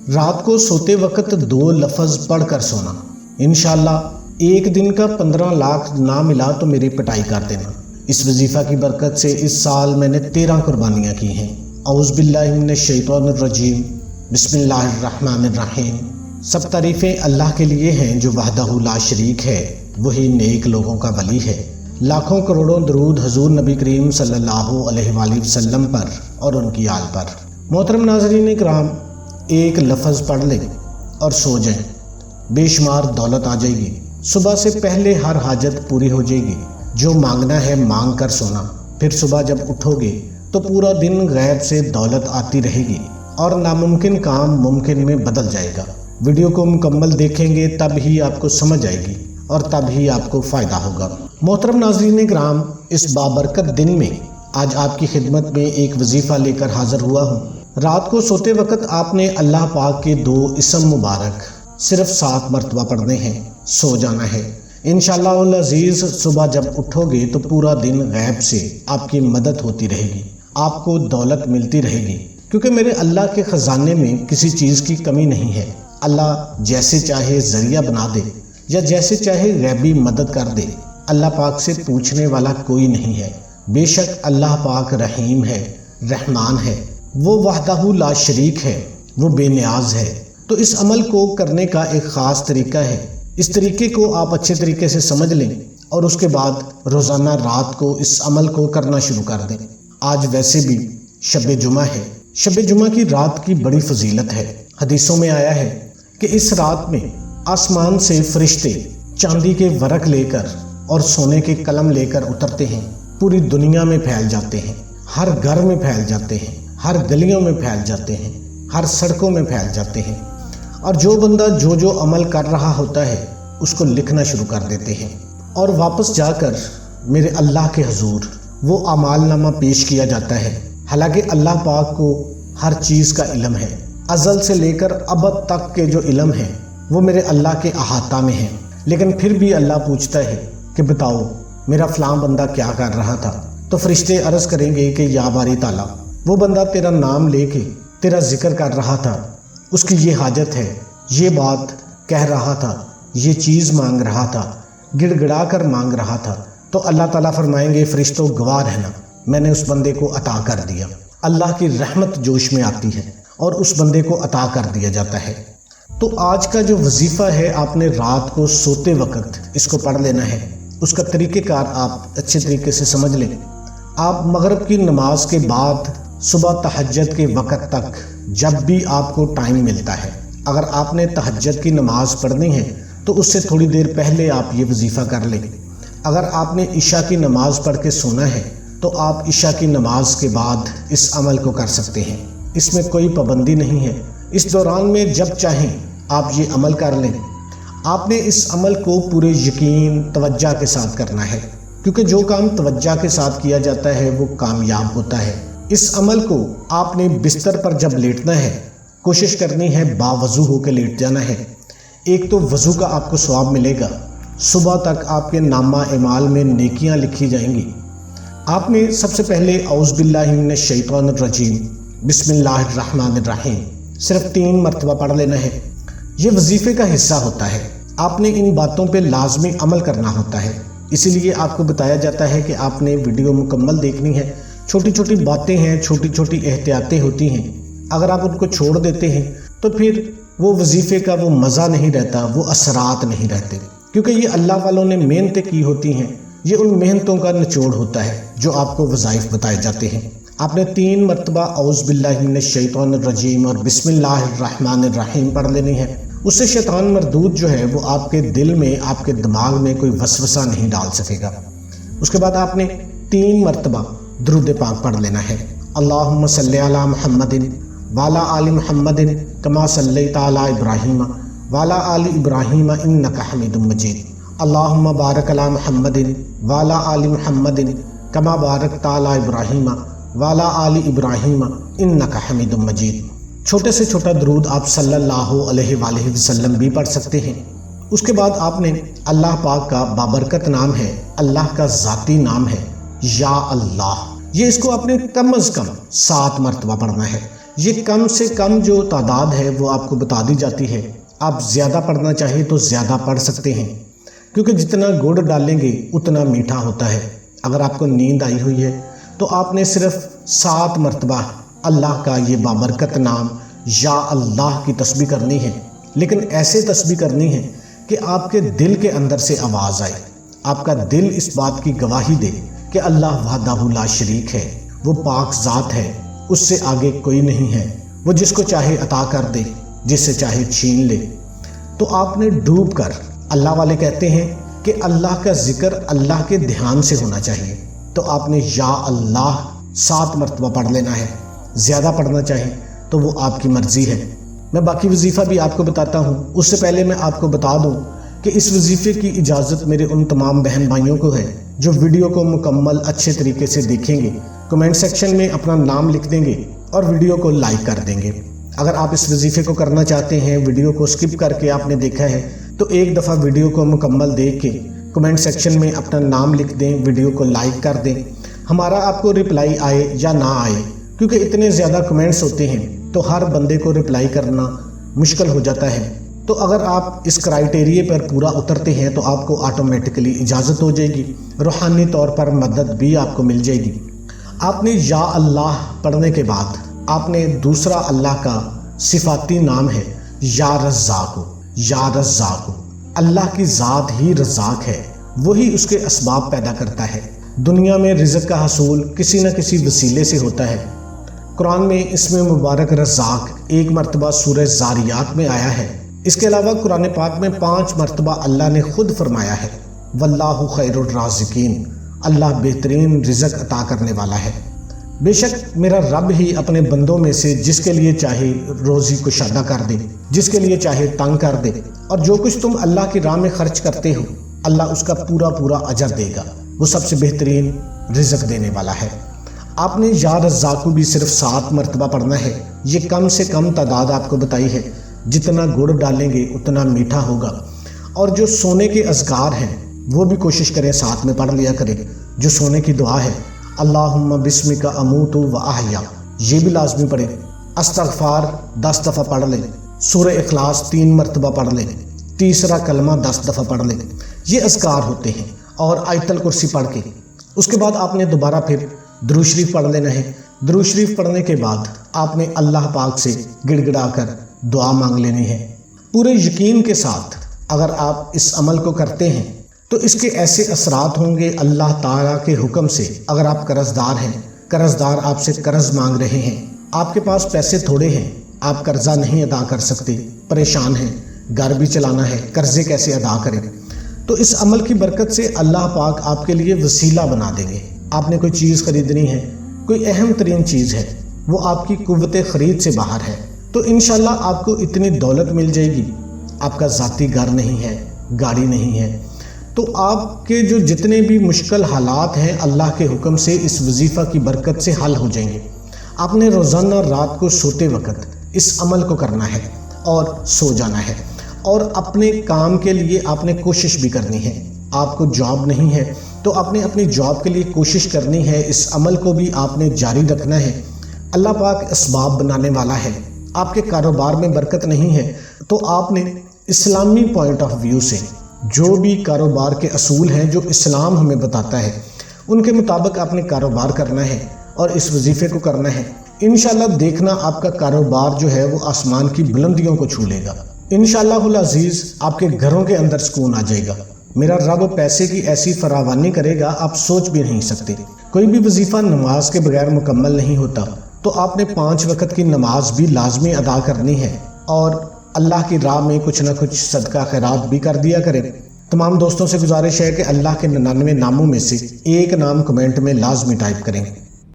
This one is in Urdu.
رات کو سوتے وقت 2 لفظ پڑھ کر سونا۔ انشاءاللہ ایک دن کا 15 لاکھ نہ ملا تو میری پٹائی کر دینا۔ اس وظیفہ کی برکت سے اس سال میں نے 13 قربانیاں کی ہیں۔ اعوذ باللہ من الشیطان الرجیم، بسم اللہ الرحمن الرحیم۔ سب تعریفیں اللہ کے لیے ہیں جو وحدہ لا شریک ہے، وہی نیک لوگوں کا ولی ہے۔ لاکھوں کروڑوں درود حضور نبی کریم صلی اللہ علیہ وآلہ وسلم پر اور ان کی آل پر۔ محترم ناظرین اکرام، ایک لفظ پڑھ لیں اور سو جائیں، بے شمار دولت آ جائے گی۔ صبح سے پہلے ہر حاجت پوری ہو جائے گی۔ جو مانگنا ہے مانگ کر سونا، پھر صبح جب اٹھو گے تو پورا دن غیب سے دولت آتی رہے گی اور ناممکن کام ممکن میں بدل جائے گا۔ ویڈیو کو مکمل دیکھیں گے تب ہی آپ کو سمجھ آئے گی اور تب ہی آپ کو فائدہ ہوگا۔ محترم ناظرین اکرام، اس بابرکت دن میں آج آپ کی خدمت میں ایک وظیفہ لے کر حاضر ہوا ہوں۔ رات کو سوتے وقت آپ نے اللہ پاک کے 2 اسم مبارک صرف 7 مرتبہ پڑھنے ہیں، سو جانا ہے۔ انشاءاللہ العزیز صبح جب اٹھو گے تو پورا دن غیب سے آپ کی مدد ہوتی رہے گی، آپ کو دولت ملتی رہے گی، کیونکہ میرے اللہ کے خزانے میں کسی چیز کی کمی نہیں ہے۔ اللہ جیسے چاہے ذریعہ بنا دے یا جیسے چاہے غیبی مدد کر دے، اللہ پاک سے پوچھنے والا کوئی نہیں ہے۔ بے شک اللہ پاک رحیم ہے، رحمان ہے، وہ وحدہ لا شریک ہے، وہ بے نیاز ہے۔ تو اس عمل کو کرنے کا ایک خاص طریقہ ہے۔ اس طریقے کو آپ اچھے طریقے سے سمجھ لیں اور اس کے بعد روزانہ رات کو اس عمل کو کرنا شروع کر دیں۔ آج ویسے بھی شب جمعہ ہے۔ شب جمعہ کی رات کی بڑی فضیلت ہے۔ حدیثوں میں آیا ہے کہ اس رات میں آسمان سے فرشتے چاندی کے ورق لے کر اور سونے کے قلم لے کر اترتے ہیں، پوری دنیا میں پھیل جاتے ہیں، ہر گھر میں پھیل جاتے ہیں، ہر گلیوں میں پھیل جاتے ہیں، ہر سڑکوں میں پھیل جاتے ہیں، اور جو بندہ جو عمل کر رہا ہوتا ہے اس کو لکھنا شروع کر دیتے ہیں، اور واپس جا کر میرے اللہ کے حضور وہ اعمال نامہ پیش کیا جاتا ہے۔ حالانکہ اللہ پاک کو ہر چیز کا علم ہے، ازل سے لے کر ابد تک کے جو علم ہے وہ میرے اللہ کے احاطہ میں ہے، لیکن پھر بھی اللہ پوچھتا ہے کہ بتاؤ میرا فلاں بندہ کیا کر رہا تھا، تو فرشتے عرض کریں گے کہ یا باری تعالیٰ، وہ بندہ تیرا نام لے کے تیرا ذکر کر رہا تھا، اس کی یہ حاجت ہے، یہ بات کہہ رہا تھا، یہ چیز مانگ رہا تھا، گڑ گڑا کر مانگ رہا تھا، تو اللہ تعالیٰ فرمائیں گے فرشتوں گواہ رہنا، میں نے اس بندے کو عطا کر دیا۔ اللہ کی رحمت جوش میں آتی ہے اور اس بندے کو عطا کر دیا جاتا ہے۔ تو آج کا جو وظیفہ ہے آپ نے رات کو سوتے وقت اس کو پڑھ لینا ہے۔ اس کا طریقہ کار آپ اچھے طریقے سے سمجھ لیں۔ آپ مغرب کی نماز کے بعد صبح تہجد کے وقت تک جب بھی آپ کو ٹائم ملتا ہے، اگر آپ نے تہجد کی نماز پڑھنی ہے تو اس سے تھوڑی دیر پہلے آپ یہ وظیفہ کر لیں۔ اگر آپ نے عشاء کی نماز پڑھ کے سونا ہے تو آپ عشاء کی نماز کے بعد اس عمل کو کر سکتے ہیں، اس میں کوئی پابندی نہیں ہے۔ اس دوران میں جب چاہیں آپ یہ عمل کر لیں۔ آپ نے اس عمل کو پورے یقین توجہ کے ساتھ کرنا ہے، کیونکہ جو کام توجہ کے ساتھ کیا جاتا ہے وہ کامیاب ہوتا ہے۔ اس عمل کو آپ نے بستر پر جب لیٹنا ہے کوشش کرنی ہے باوضو ہو کے لیٹ جانا ہے۔ ایک تو وضو کا آپ کو ثواب ملے گا، صبح تک آپ کے نامہ اعمال میں نیکیاں لکھی جائیں گی۔ آپ نے سب سے پہلے اعوذ باللہ من الشیطان الرجیم، بسم اللہ الرحمن الرحیم صرف 3 مرتبہ پڑھ لینا ہے۔ یہ وظیفے کا حصہ ہوتا ہے، آپ نے ان باتوں پہ لازمی عمل کرنا ہوتا ہے، اسی لیے آپ کو بتایا جاتا ہے کہ آپ نے ویڈیو مکمل دیکھنی ہے۔ چھوٹی چھوٹی باتیں ہیں، چھوٹی چھوٹی احتیاطیں ہوتی ہیں، اگر آپ ان کو چھوڑ دیتے ہیں تو پھر وہ وظیفے کا وہ مزہ نہیں رہتا، وہ اثرات نہیں رہتے، کیونکہ یہ اللہ والوں نے محنتیں کی ہوتی ہیں، یہ ان محنتوں کا نچوڑ ہوتا ہے جو آپ کو وظائف بتائے جاتے ہیں۔ آپ نے 3 مرتبہ اعوذ باللہ من الشیطان الرجیم اور بسم اللہ الرحمن الرحیم پڑھ لینی ہے۔ اس سے شیطان مردود جو ہے وہ آپ کے دل میں، آپ کے دماغ میں کوئی وسوسہ نہیں ڈال سکے گا۔ اس کے بعد آپ نے 3 مرتبہ درود پاک پڑھ لینا ہے۔ اللہم صلی علی محمد وعلی آل محمد کما صلیت علی ابراہیم وعلی آل ابراہیم انک حمید مجید۔ اللہم بارک علی محمد وعلی آل محمد کما بارکت علی ابراہیم وعلی آل ابراہیم انک حمید مجید۔ چھوٹے سے چھوٹا درود آپ صلی اللہ علیہ وآلہ وسلم بھی پڑھ سکتے ہیں۔ اس کے بعد آپ نے اللہ پاک کا بابرکت نام ہے، اللہ کا ذاتی نام ہے یا اللہ، یہ اس کو آپ نے کم از کم 7 مرتبہ پڑھنا ہے۔ یہ کم سے کم جو تعداد ہے وہ آپ کو بتا دی جاتی ہے۔ آپ زیادہ پڑھنا چاہیں تو زیادہ پڑھ سکتے ہیں، کیونکہ جتنا گڑ ڈالیں گے اتنا میٹھا ہوتا ہے۔ اگر آپ کو نیند آئی ہوئی ہے تو آپ نے صرف 7 مرتبہ اللہ کا یہ بابرکت نام یا اللہ کی تسبیح کرنی ہے، لیکن ایسے تسبیح کرنی ہے کہ آپ کے دل کے اندر سے آواز آئے، آپ کا دل اس بات کی گواہی دے کہ اللہ وحدہ لا شریک ہے، وہ پاک ذات ہے، اس سے آگے کوئی نہیں ہے، وہ جس کو چاہے عطا کر دے، جس سے چاہے چھین لے۔ تو آپ نے ڈوب کر، اللہ والے کہتے ہیں کہ اللہ کا ذکر اللہ کے دھیان سے ہونا چاہیے، تو آپ نے یا اللہ 7 مرتبہ پڑھ لینا ہے۔ زیادہ پڑھنا چاہیں تو وہ آپ کی مرضی ہے۔ میں باقی وظیفہ بھی آپ کو بتاتا ہوں، اس سے پہلے میں آپ کو بتا دوں کہ اس وظیفے کی اجازت میرے ان تمام بہن بھائیوں کو ہے جو ویڈیو کو مکمل اچھے طریقے سے دیکھیں گے، کمنٹ سیکشن میں اپنا نام لکھ دیں گے اور ویڈیو کو لائک کر دیں گے۔ اگر آپ اس وظیفے کو کرنا چاہتے ہیں، ویڈیو کو سکپ کر کے آپ نے دیکھا ہے، تو ایک دفعہ ویڈیو کو مکمل دیکھ کے کمنٹ سیکشن میں اپنا نام لکھ دیں، ویڈیو کو لائک کر دیں۔ ہمارا آپ کو رپلائی آئے یا نہ آئے، کیونکہ اتنے زیادہ کمنٹس ہوتے ہیں تو ہر بندے کو رپلائی کرنا مشکل ہو جاتا ہے۔ تو اگر آپ اس کرائٹیریے پر پورا اترتے ہیں تو آپ کو آٹومیٹکلی اجازت ہو جائے گی، روحانی طور پر مدد بھی آپ کو مل جائے گی۔ آپ نے یا اللہ پڑھنے کے بعد آپ نے دوسرا اللہ کا صفاتی نام ہے یا رزاق، یا رزاق۔ اللہ کی ذات ہی رزاق ہے، وہی اس کے اسباب پیدا کرتا ہے۔ دنیا میں رزق کا حصول کسی نہ کسی وسیلے سے ہوتا ہے۔ قرآن میں اس میں مبارک رزاق 1 مرتبہ سورہ زاریات میں آیا ہے۔ اس کے علاوہ قرآن پاک میں 5 مرتبہ اللہ نے خود فرمایا ہے واللہ خیر الرازقین، اللہ بہترین رزق عطا کرنے والا ہے۔ بے شک میرا رب ہی اپنے بندوں میں سے جس کے لیے چاہے روزی کشادہ کر دے، جس کے لیے چاہے تنگ کر دے، اور جو کچھ تم اللہ کی راہ میں خرچ کرتے ہو اللہ اس کا پورا اجر دے گا، وہ سب سے بہترین رزق دینے والا ہے۔ آپ نے یا رزاق بھی صرف 7 مرتبہ پڑھنا ہے۔ یہ کم سے کم تعداد آپ کو بتائی ہے، جتنا گڑ ڈالیں گے اتنا میٹھا ہوگا۔ اور جو سونے کے اذکار ہیں وہ بھی کوشش کریں ساتھ میں پڑھ لیا کریں۔ جو سونے کی دعا ہے اللہم بسمک اموت و احیا، یہ بھی لازمی پڑھیں۔ استغفار 10 دفعہ پڑھ لیں، سورہ اخلاص 3 مرتبہ پڑھ لیں، تیسرا کلمہ 10 دفعہ پڑھ لیں۔ یہ اذکار ہوتے ہیں، اور آیت الکرسی پڑھ کے اس کے بعد آپ نے دوبارہ پھر درود شریف پڑھ لینا ہے۔ درود شریف پڑھنے کے بعد آپ نے اللہ پاک سے گڑ گڑا کر دعا مانگ لینی ہے۔ پورے یقین کے ساتھ اگر آپ اس عمل کو کرتے ہیں تو اس کے ایسے اثرات ہوں گے اللہ تعالیٰ کے حکم سے۔ اگر آپ قرض دار ہیں، قرض دار آپ سے قرض مانگ رہے ہیں، آپ کے پاس پیسے تھوڑے ہیں، آپ قرضہ نہیں ادا کر سکتے، پریشان ہیں، گھر بھی چلانا ہے، قرضے کیسے ادا کریں، تو اس عمل کی برکت سے اللہ پاک آپ کے لیے وسیلہ بنا دیں گے۔ آپ نے کوئی چیز خریدنی ہے، کوئی اہم ترین چیز ہے، وہ آپ کی قوت خرید سے باہر ہے، تو انشاءاللہ آپ کو اتنی دولت مل جائے گی۔ آپ کا ذاتی گھر نہیں ہے، گاڑی نہیں ہے، تو آپ کے جو جتنے بھی مشکل حالات ہیں اللہ کے حکم سے اس وظیفہ کی برکت سے حل ہو جائیں گے۔ آپ نے روزانہ رات کو سوتے وقت اس عمل کو کرنا ہے اور سو جانا ہے، اور اپنے کام کے لیے آپ نے کوشش بھی کرنی ہے۔ آپ کو جاب نہیں ہے تو آپ نے اپنی جاب کے لیے کوشش کرنی ہے، اس عمل کو بھی آپ نے جاری رکھنا ہے۔ اللہ پاک اسباب بنانے والا ہے۔ آپ کے کاروبار میں برکت نہیں ہے تو آپ نے اسلامی پوائنٹ آف ویو سے جو بھی کاروبار کے اصول ہیں جو اسلام ہمیں بتاتا ہے ان کے مطابق آپ نے کاروبار کرنا ہے اور اس وظیفے کو کرنا ہے۔ انشاءاللہ دیکھنا آپ کا کاروبار جو ہے وہ آسمان کی بلندیوں کو چھو لے گا۔ انشاءاللہ العزیز آپ کے گھروں کے اندر سکون آ جائے گا۔ میرا رب پیسے کی ایسی فراوانی کرے گا آپ سوچ بھی نہیں سکتے۔ کوئی بھی وظیفہ نماز کے بغیر مکمل نہیں ہوتا، تو آپ نے 5 وقت کی نماز بھی لازمی ادا کرنی ہے، اور اللہ کی راہ میں کچھ نہ کچھ صدقہ خیرات بھی کر دیا کریں۔ تمام دوستوں سے گزارش ہے کہ اللہ کے 99 ناموں میں سے ایک نام کمنٹ میں لازمی ٹائپ کریں۔